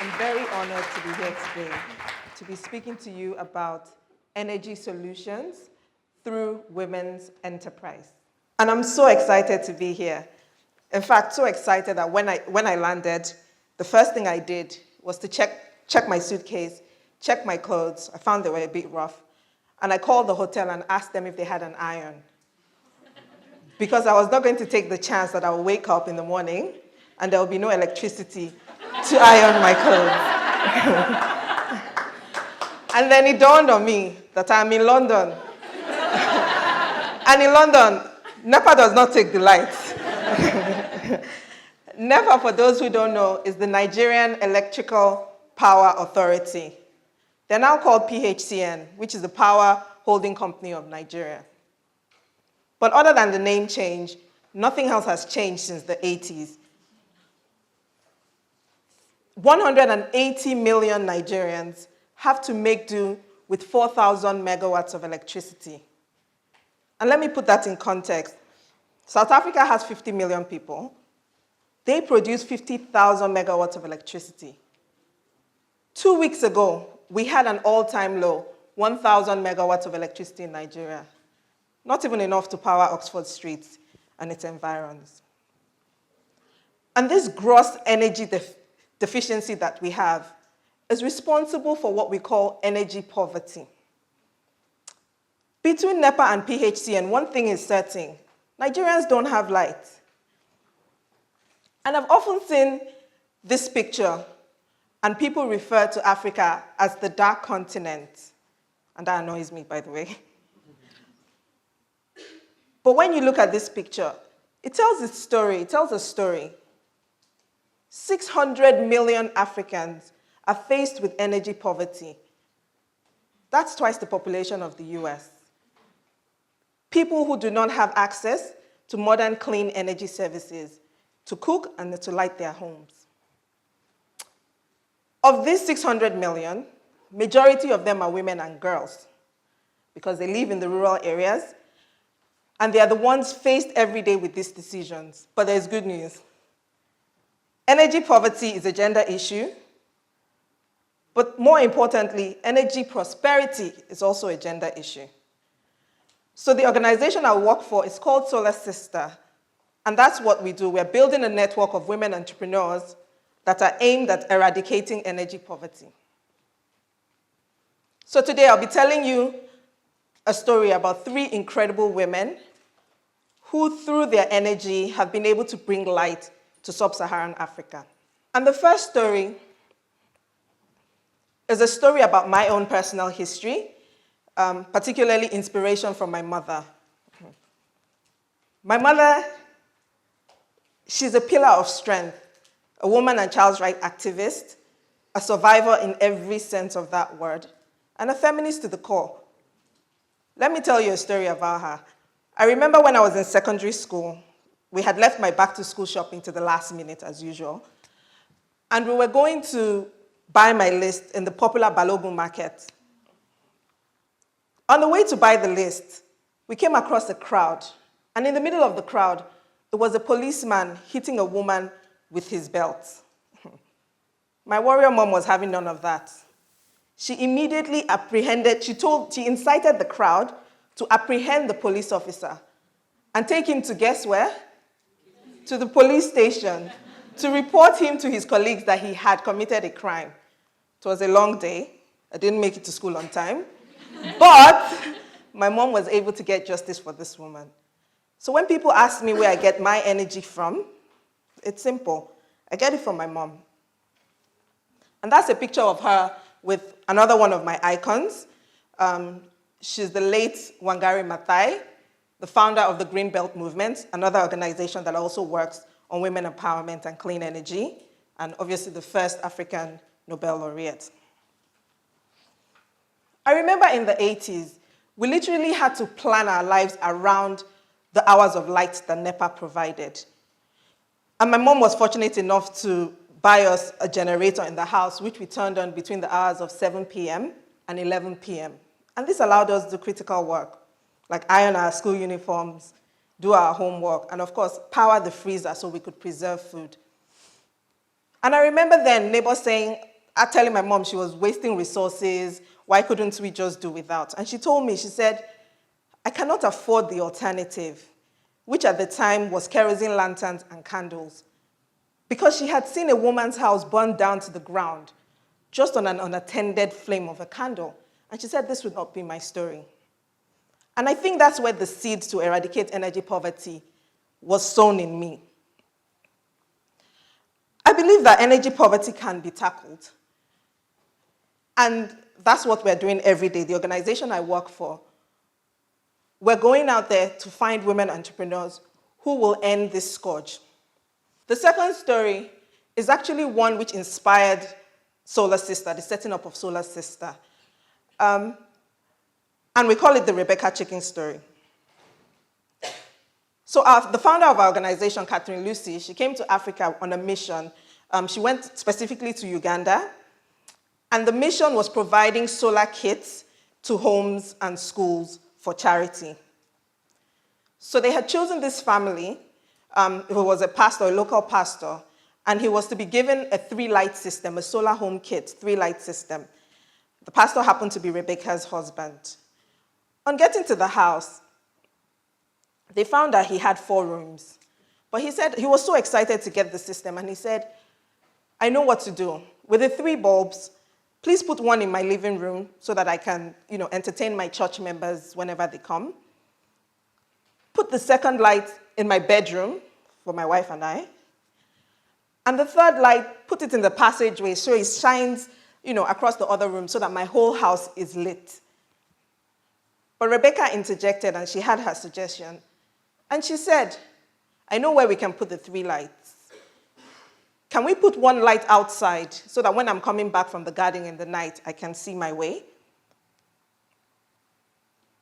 I'm very honored to be here today to be speaking to you about energy solutions through women's enterprise. And I'm so excited to be here. In fact, so excited that when I landed, the first thing I did was to check my suitcase, check my clothes. I found they were a bit rough. And I called the hotel and asked them if they had an iron. Because I was not going to take the chance that I would wake up in the morning and there will be no electricity to iron my clothes. And then it dawned on me that I'm in London. And in London, NEPA does not take the lights. NEPA, for those who don't know, is the Nigerian Electrical Power Authority. They're now called PHCN, which is the Power Holding Company of Nigeria. But other than the name change, nothing else has changed since the 80s. 180 million Nigerians have to make do with 4,000 megawatts of electricity. And let me put that in context. South Africa has 50 million people. They produce 50,000 megawatts of electricity. 2 weeks ago, we had an all-time low, 1,000 megawatts of electricity in Nigeria. Not even enough to power Oxford Street and its environs. And this gross energy deficiency that we have is responsible for what we call energy poverty. Between NEPA and PHCN, one thing is certain: Nigerians don't have light. And I've often seen this picture, and people refer to Africa as the dark continent. And that annoys me, by the way. But when you look at this picture, it tells a story. 600 million Africans are faced with energy poverty. That's twice the population of the US. People who do not have access to modern clean energy services to cook and to light their homes. Of these 600 million, majority of them are women and girls because they live in the rural areas, and they are the ones faced every day with these decisions. But there's good news. Energy poverty is a gender issue, but more importantly, energy prosperity is also a gender issue. So the organization I work for is called Solar Sister, and that's what we do. We're building a network of women entrepreneurs that are aimed at eradicating energy poverty. So today I'll be telling you a story about 3 incredible women who, through their energy, have been able to bring light to sub-Saharan Africa. And the first story is a story about my own personal history, particularly inspiration from my mother. My mother, she's a pillar of strength, a woman and child's rights activist, a survivor in every sense of that word, and a feminist to the core. Let me tell you a story about her. I remember when I was in secondary school, we had left my back-to-school shopping to the last minute, as usual, and we were going to buy my list in the popular Balogun market. On the way to buy the list, we came across a crowd, and in the middle of the crowd, there was a policeman hitting a woman with his belt. My warrior mom was having none of that. She immediately apprehended, she incited the crowd to apprehend the police officer and take him to guess where? To the police station to report him to his colleagues that he had committed a crime. It was a long day. I didn't make it to school on time. But my mom was able to get justice for this woman. So when people ask me where I get my energy from, it's simple. I get it from my mom. And that's a picture of her with another one of my icons. She's the late Wangari Maathai, the founder of the Green Belt Movement, another organization that also works on women empowerment and clean energy, and obviously the first African Nobel laureate. I remember in the 80s, we literally had to plan our lives around the hours of light that NEPA provided. And my mom was fortunate enough to buy us a generator in the house, which we turned on between the hours of 7 p.m. and 11 p.m. And this allowed us to do critical work, like iron our school uniforms, do our homework, and of course, power the freezer so we could preserve food. And I remember then neighbors saying, telling my mom she was wasting resources, why couldn't we just do without? And she told me, she said, I cannot afford the alternative, which at the time was kerosene lanterns and candles, because she had seen a woman's house burn down to the ground just on an unattended flame of a candle. And she said, this would not be my story. And I think that's where the seed to eradicate energy poverty was sown in me. I believe that energy poverty can be tackled. And that's what we're doing every day. The organization I work for, we're going out there to find women entrepreneurs who will end this scourge. The second story is actually one which inspired Solar Sister, the setting up of Solar Sister. And we call it the Rebecca Chicken story. So the founder of our organization, Catherine Lucy, she came to Africa on a mission. She went specifically to Uganda, and the mission was providing solar kits to homes and schools for charity. So they had chosen this family, who was a pastor, a local pastor, and he was to be given a 3-light system, a solar home kit, 3-light system. The pastor happened to be Rebecca's husband. On getting to the house, they found that he had 4 rooms. But he said he was so excited to get the system, and he said, I know what to do. With the 3 bulbs, please put one in my living room so that I can, entertain my church members whenever they come. Put the 2nd light in my bedroom for my wife and I. And the 3rd light, put it in the passageway so it shines, across the other room so that my whole house is lit. But Rebecca interjected and she had her suggestion. And she said, I know where we can put the 3 lights. Can we put 1 light outside so that when I'm coming back from the garden in the night, I can see my way?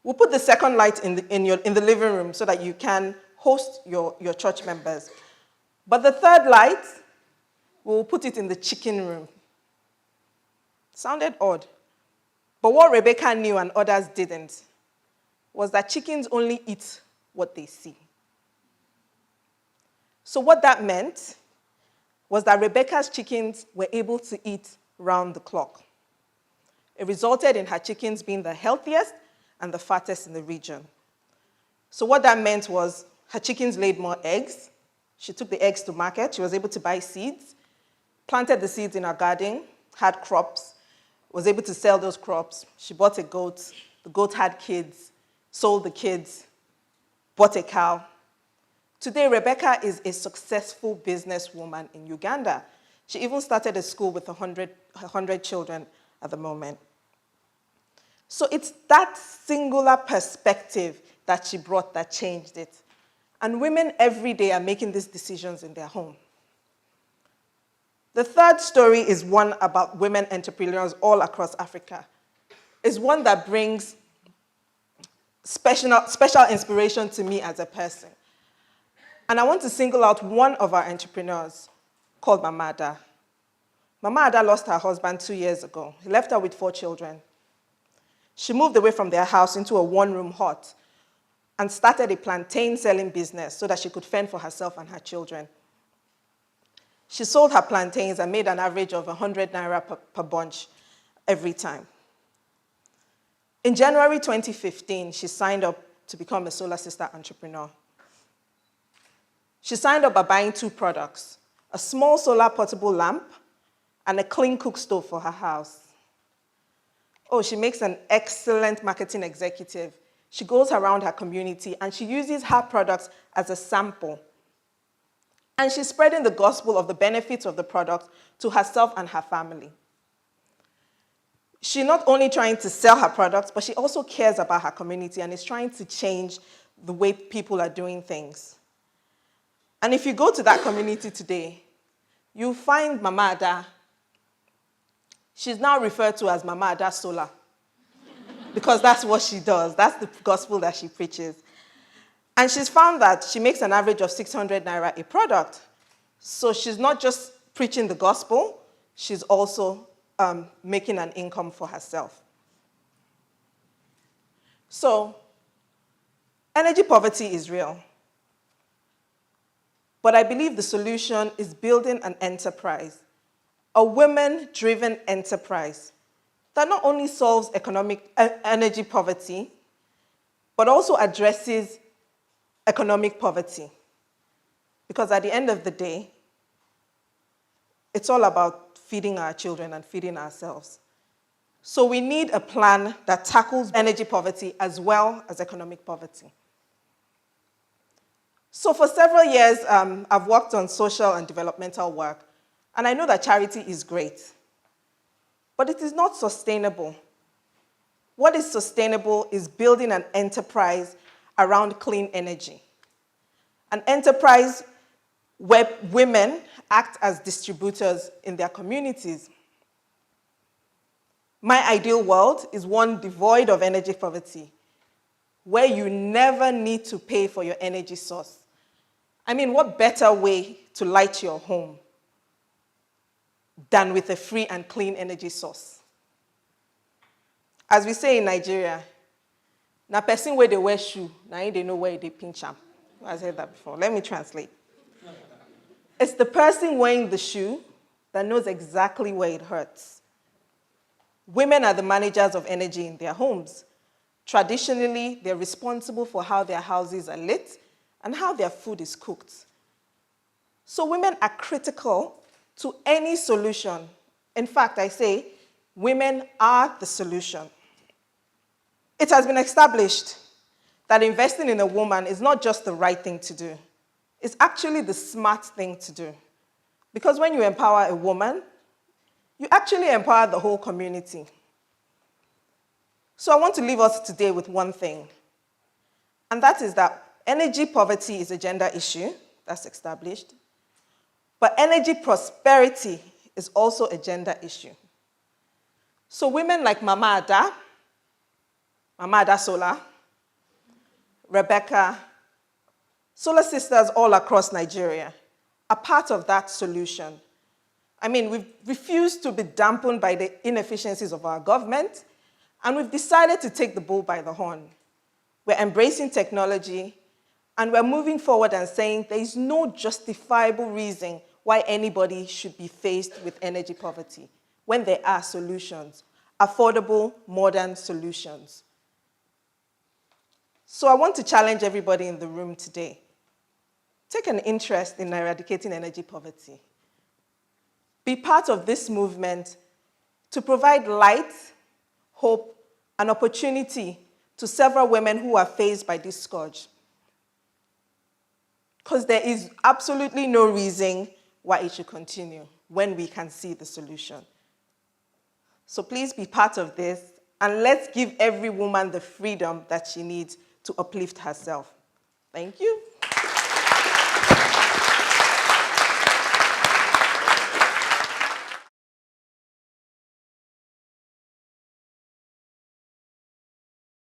We'll put the 2nd light in the living room so that you can host your church members. But the 3rd light, we'll put it in the chicken room. Sounded odd. But what Rebecca knew and others didn't was that chickens only eat what they see. So what that meant was that Rebecca's chickens were able to eat round the clock. It resulted in her chickens being the healthiest and the fattest in the region. So what that meant was her chickens laid more eggs. She took the eggs to market. She was able to buy seeds, planted the seeds in her garden, had crops, was able to sell those crops. She bought a goat. The goat had kids, sold the kids, bought a cow. Today, Rebecca is a successful businesswoman in Uganda. She even started a school with 100 children at the moment. So it's that singular perspective that she brought that changed it. And women every day are making these decisions in their home. The third story is one about women entrepreneurs all across Africa. It's one that brings special inspiration to me as a person. And I want to single out one of our entrepreneurs called Mama Ada. Mama Ada lost her husband 2 years ago. He left her with 4 children. She moved away from their house into a 1-room hut and started a plantain selling business so that she could fend for herself and her children. She sold her plantains and made an average of 100 naira per bunch every time. In January 2015, she signed up to become a Solar Sister entrepreneur. She signed up by buying 2 products, a small solar portable lamp and a clean cook stove for her house. Oh, she makes an excellent marketing executive. She goes around her community and she uses her products as a sample. And she's spreading the gospel of the benefits of the product to herself and her family. She's not only trying to sell her products, but she also cares about her community and is trying to change the way people are doing things. And if you go to that community today, you'll find Mama Ada. She's now referred to as Mama Ada Solar because that's what she does. That's the gospel that she preaches. And she's found that she makes an average of 600 naira a product. So she's not just preaching the gospel, she's also making an income for herself. So, energy poverty is real. But I believe the solution is building an enterprise, a women-driven enterprise that not only solves energy poverty, but also addresses economic poverty. Because at the end of the day, it's all about feeding our children and feeding ourselves. So we need a plan that tackles energy poverty as well as economic poverty. So for several years, I've worked on social and developmental work, and I know that charity is great, but it is not sustainable. What is sustainable is building an enterprise around clean energy. An enterprise where women act as distributors in their communities. My ideal world is one devoid of energy poverty, where you never need to pay for your energy source. I mean, what better way to light your home than with a free and clean energy source? As we say in Nigeria, na person where they wear shoe, now they know where they pinch am. I've said that before. Let me translate. It's the person wearing the shoe that knows exactly where it hurts. Women are the managers of energy in their homes. Traditionally, they're responsible for how their houses are lit and how their food is cooked. So women are critical to any solution. In fact, I say, women are the solution. It has been established that investing in a woman is not just the right thing to do. It's actually the smart thing to do. Because when you empower a woman, you actually empower the whole community. So I want to leave us today with one thing, and that is that energy poverty is a gender issue, that's established, but energy prosperity is also a gender issue. So women like Mama Ada Solar, Rebecca, Solar Sisters all across Nigeria are part of that solution. I mean, we've refused to be dampened by the inefficiencies of our government, and we've decided to take the bull by the horn. We're embracing technology, and we're moving forward and saying there is no justifiable reason why anybody should be faced with energy poverty when there are solutions, affordable, modern solutions. So I want to challenge everybody in the room today. Take an interest in eradicating energy poverty. Be part of this movement to provide light, hope, and opportunity to several women who are faced by this scourge. Because there is absolutely no reason why it should continue when we can see the solution. So please be part of this, and let's give every woman the freedom that she needs to uplift herself. Thank you.